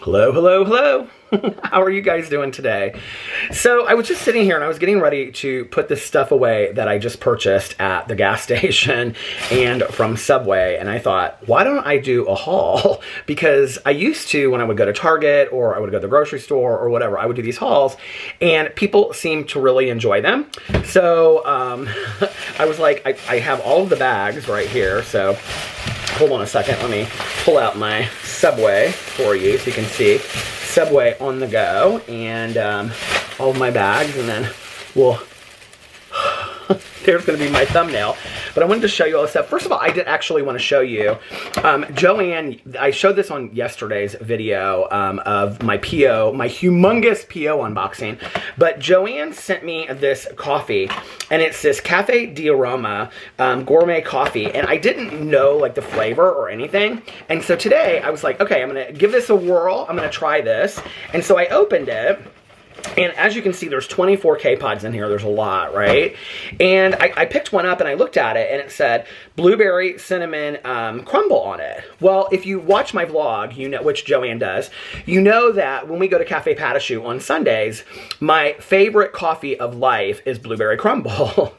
Hello, hello, hello. How are you guys doing today? So I was just sitting here and I was getting ready to put this stuff away that I just purchased at the gas station and from Subway. And I thought, why don't I do a haul? Because I used to, when I would go to Target or I would go to the grocery store or whatever, I would do these hauls and people seem to really enjoy them. So I was like, I have all of the bags right here. So hold on a second. Let me pull out my Subway for you so you can see Subway on the go and all of my bags, and then we'll there's going to be my thumbnail. But I wanted to show you all this stuff. First of all, I did actually want to show you Joanne. I showed this on yesterday's video of my PO, my humongous PO unboxing. But Joanne sent me this coffee, and it's this Cafe d'Aroma gourmet coffee. And I didn't know like the flavor or anything. And so today I was like, okay, I'm going to give this a whirl. I'm going to try this. And so I opened it. And as you can see, there's 24 K-Pods in here. There's a lot, right? And I picked one up and I looked at it and it said blueberry cinnamon crumble on it. Well, if you watch my vlog, you know, which Joanne does, you know that when we go to Cafe Patachou on Sundays, my favorite coffee of life is blueberry crumble.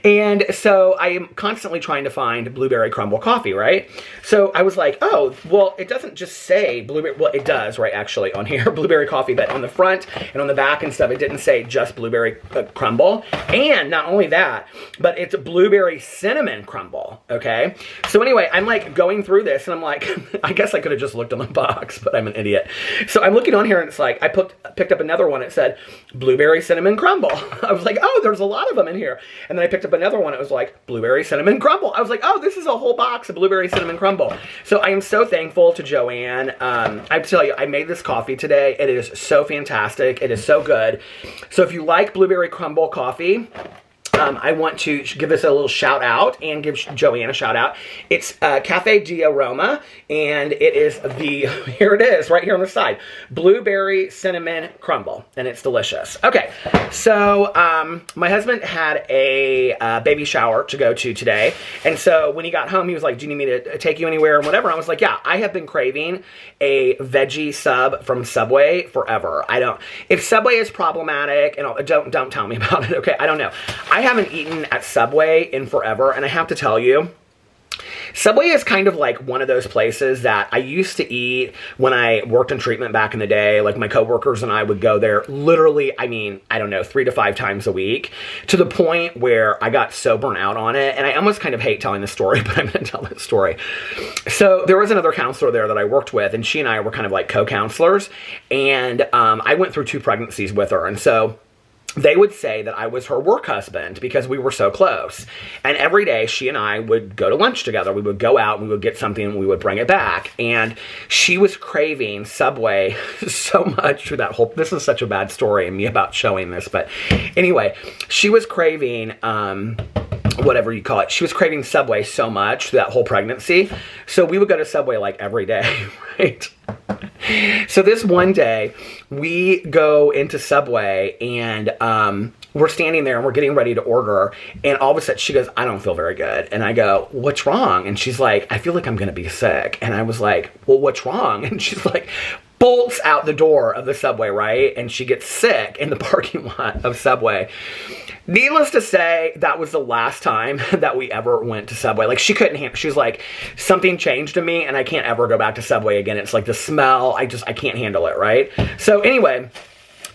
And so I am constantly trying to find blueberry crumble coffee, right? So I was like, oh, well, it doesn't just say blueberry, well, it does, right, actually, on here, blueberry coffee, but on the front and on the back and stuff, it didn't say just blueberry crumble. And not only that, but it's blueberry cinnamon crumble, okay? So anyway, I'm like going through this and I'm like, I guess I could have just looked on the box, but I'm an idiot. So I'm looking on here and it's like, I picked up another one, it said blueberry cinnamon crumble. I was like, oh, there's a lot of them in here. And then I picked up another one. It was like blueberry cinnamon crumble. I was like, oh, this is a whole box of blueberry cinnamon crumble. So I am so thankful to Joanne. I tell you, I made this coffee today. It is so fantastic. It is so good. So if you like blueberry crumble coffee, I want to give this a little shout out and give Joanne a shout out. It's Cafe d'Aroma, and it is here it is, right here on the side, blueberry cinnamon crumble, and it's delicious. Okay, so my husband had a baby shower to go to today, and so when he got home, he was like, do you need me to take you anywhere and whatever? I was like, yeah, I have been craving a veggie sub from Subway forever. If Subway is problematic, and don't tell me about it, okay? I don't know. I haven't eaten at Subway in forever, and I have to tell you, Subway is kind of like one of those places that I used to eat when I worked in treatment back in the day. Like my coworkers and I would go there literally, I mean, I don't know, 3 to 5 times a week, to the point where I got so burnt out on it. And I almost kind of hate telling this story, but I'm going to tell this story. So there was another counselor there that I worked with, and she and I were kind of like co-counselors. And I went through 2 pregnancies with her. And so they would say that I was her work husband because we were so close. And every day she and I would go to lunch together. We would go out and we would get something and we would bring it back. And she was craving Subway so much through that whole, this is such a bad story and me about showing this. But anyway, she was craving, whatever you call it. She was craving Subway so much through that whole pregnancy. So we would go to Subway like every day, right? So this one day, we go into Subway and we're standing there and we're getting ready to order. And all of a sudden she goes, I don't feel very good. And I go, what's wrong? And she's like, I feel like I'm going to be sick. And I was like, well, what's wrong? And she's like, bolts out the door of the Subway, right? And she gets sick in the parking lot of Subway. Needless to say, that was the last time that we ever went to Subway. Like, she couldn't handle, she was like, something changed in me and I can't ever go back to Subway again. It's like the smell, I can't handle it, right? So anyway,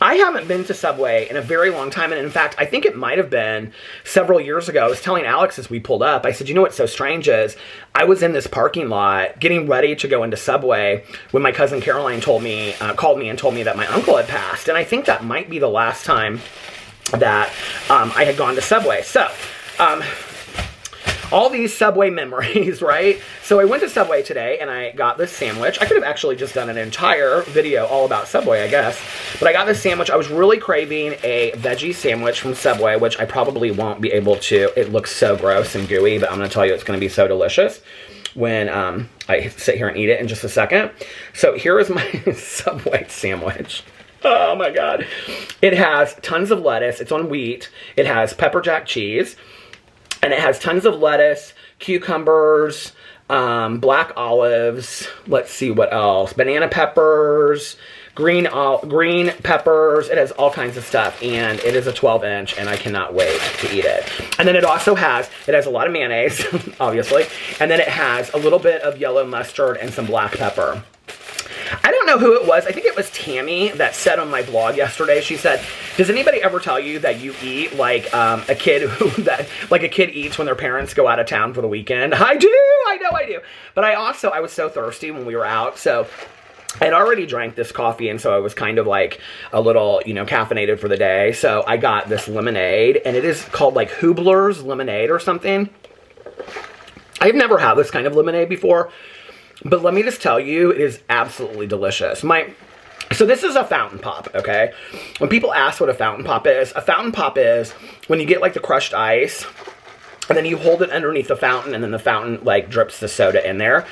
I haven't been to Subway in a very long time. And in fact, I think it might have been several years ago. I was telling Alex as we pulled up, I said, you know what's so strange is I was in this parking lot getting ready to go into Subway when my cousin Caroline called me and told me that my uncle had passed. And I think that might be the last time that I had gone to Subway. So, all these Subway memories, right? So I went to Subway today and I got this sandwich. I could have actually just done an entire video all about Subway, I guess. But I got this sandwich. I was really craving a veggie sandwich from Subway, which I probably won't be able to. It looks so gross and gooey, but I'm going to tell you it's going to be so delicious when I sit here and eat it in just a second. So here is my Subway sandwich. Oh my God. It has tons of lettuce. It's on wheat. It has pepper jack cheese. And it has tons of lettuce, cucumbers, black olives. Let's see what else. Banana peppers, green peppers. It has all kinds of stuff, and it is a 12-inch, and I cannot wait to eat it. And then it also has a lot of mayonnaise, obviously, and then it has a little bit of yellow mustard and some black pepper. I don't know who it was. I think it was Tammy that said on my blog yesterday. She said, "Does anybody ever tell you that you eat like a kid eats when their parents go out of town for the weekend?" I do. I know I do. But I was so thirsty when we were out, so I'd already drank this coffee, and so I was kind of like a little, caffeinated for the day. So I got this lemonade, and it is called like Hubler's lemonade or something. I've never had this kind of lemonade before. But let me just tell you, it is absolutely delicious. So this is a fountain pop, okay? When people ask what a fountain pop is when you get like the crushed ice, and then you hold it underneath the fountain, and then the fountain like drips the soda in there.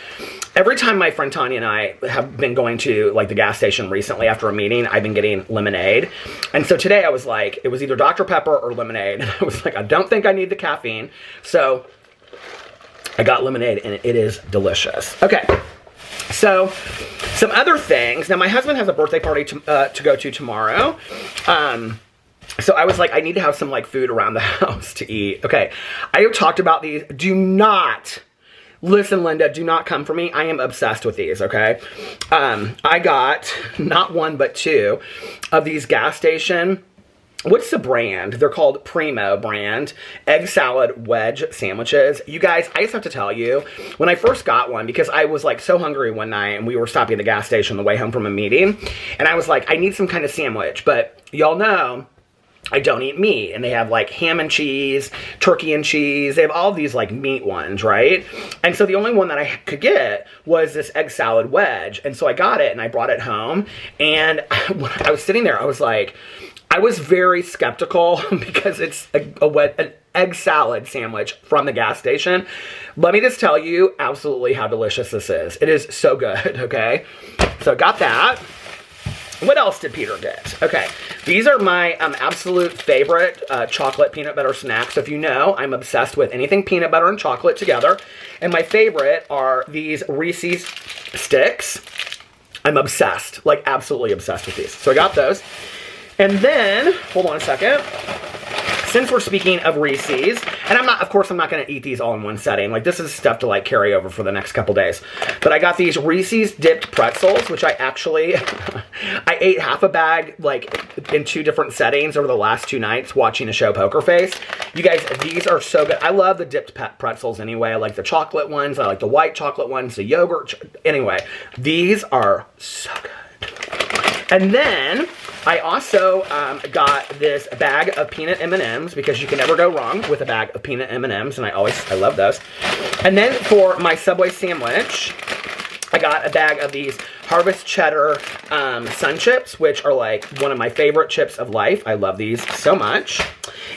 Every time my friend Tanya and I have been going to like the gas station recently after a meeting, I've been getting lemonade. And so today I was like, it was either Dr. Pepper or lemonade. And I was like, I don't think I need the caffeine. So I got lemonade, and it is delicious. Okay, so some other things. Now, my husband has a birthday party to go to tomorrow. So I was like, I need to have some like food around the house to eat. Okay, I have talked about these. Do not, listen, Linda, do not come for me. I am obsessed with these, okay? I got not one, but two of these gas station. What's the brand? They're called Primo brand egg salad wedge sandwiches. You guys, I just have to tell you, when I first got one, because I was like so hungry one night and we were stopping at the gas station on the way home from a meeting, and I was like, I need some kind of sandwich, but y'all know I don't eat meat, and they have like ham and cheese, turkey and cheese. They have all these like meat ones, right? And so the only one that I could get was this egg salad wedge, and so I got it and I brought it home, and when I was sitting there, I was like, I was very skeptical because it's an egg salad sandwich from the gas station. Let me just tell you absolutely how delicious this is. It is so good, okay? So I got that. What else did Peter get? Okay, these are my absolute favorite chocolate peanut butter snacks. So if you know, I'm obsessed with anything peanut butter and chocolate together. And my favorite are these Reese's sticks. I'm obsessed, like absolutely obsessed with these. So I got those. And then, hold on a second, since we're speaking of Reese's, and of course I'm not going to eat these all in one setting, like this is stuff to like carry over for the next couple days, but I got these Reese's dipped pretzels, which I actually, I ate half a bag like in 2 different settings over the last 2 nights watching the show Poker Face. You guys, these are so good. I love the dipped pretzels anyway. I like the chocolate ones, I like the white chocolate ones, the yogurt, anyway, these are so good. And then I also got this bag of peanut M&Ms because you can never go wrong with a bag of peanut M&Ms, and I love those. And then for my Subway sandwich, I got a bag of these Harvest Cheddar Sun Chips, which are like one of my favorite chips of life. I love these so much.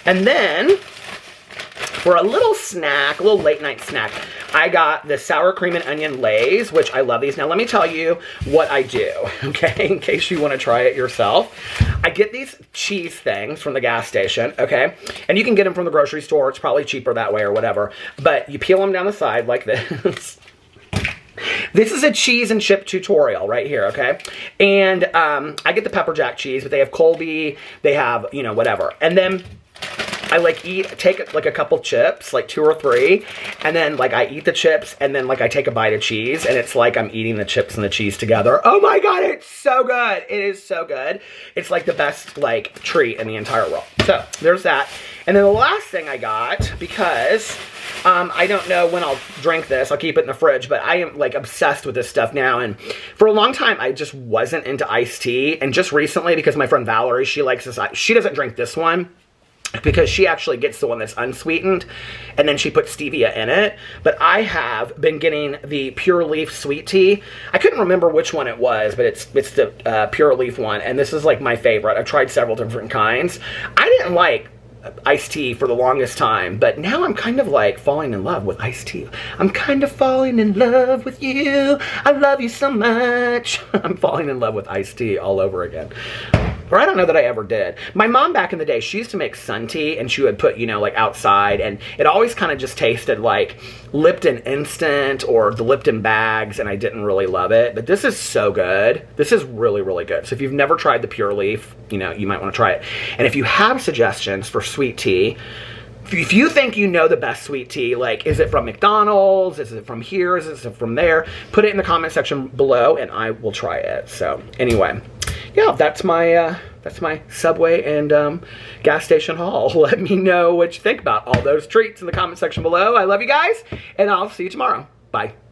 And then for a little snack, a little late night snack, I got the sour cream and onion Lay's, which I love these. Now, let me tell you what I do, okay, in case you want to try it yourself. I get these cheese things from the gas station, okay, and you can get them from the grocery store. It's probably cheaper that way or whatever, but you peel them down the side like this. This is a cheese and chip tutorial right here, okay? And I get the pepper jack cheese, but they have Colby, they have, whatever. And then I take like a couple chips, like 2 or 3, and then like I eat the chips, and then like I take a bite of cheese, and it's like I'm eating the chips and the cheese together. Oh my God, it's so good. It is so good. It's like the best like treat in the entire world. So there's that. And then the last thing I got, because I don't know when I'll drink this, I'll keep it in the fridge, but I am like obsessed with this stuff now. And for a long time, I just wasn't into iced tea. And just recently, because my friend Valerie, she likes this, she doesn't drink this one, because she actually gets the one that's unsweetened, and then she puts stevia in it. But I have been getting the Pure Leaf sweet tea. I couldn't remember which one it was, but it's the Pure Leaf one, and this is like my favorite. I've tried several different kinds. I didn't like iced tea for the longest time, but now I'm kind of like falling in love with iced tea. I'm kind of falling in love with you. I love you so much. I'm falling in love with iced tea all over again. Or I don't know that I ever did. My mom back in the day, she used to make sun tea, and she would put, you know, like outside, and it always kind of just tasted like Lipton Instant or the Lipton bags, and I didn't really love it. But this is so good. This is really, really good. So if you've never tried the Pure Leaf, you know, you might want to try it. And if you have suggestions for sweet tea, if you think you know the best sweet tea, like, is it from McDonald's? Is it from here? Is it from there? Put it in the comment section below, and I will try it. So anyway, yeah, that's my Subway and gas station haul. Let me know what you think about all those treats in the comment section below. I love you guys, and I'll see you tomorrow. Bye.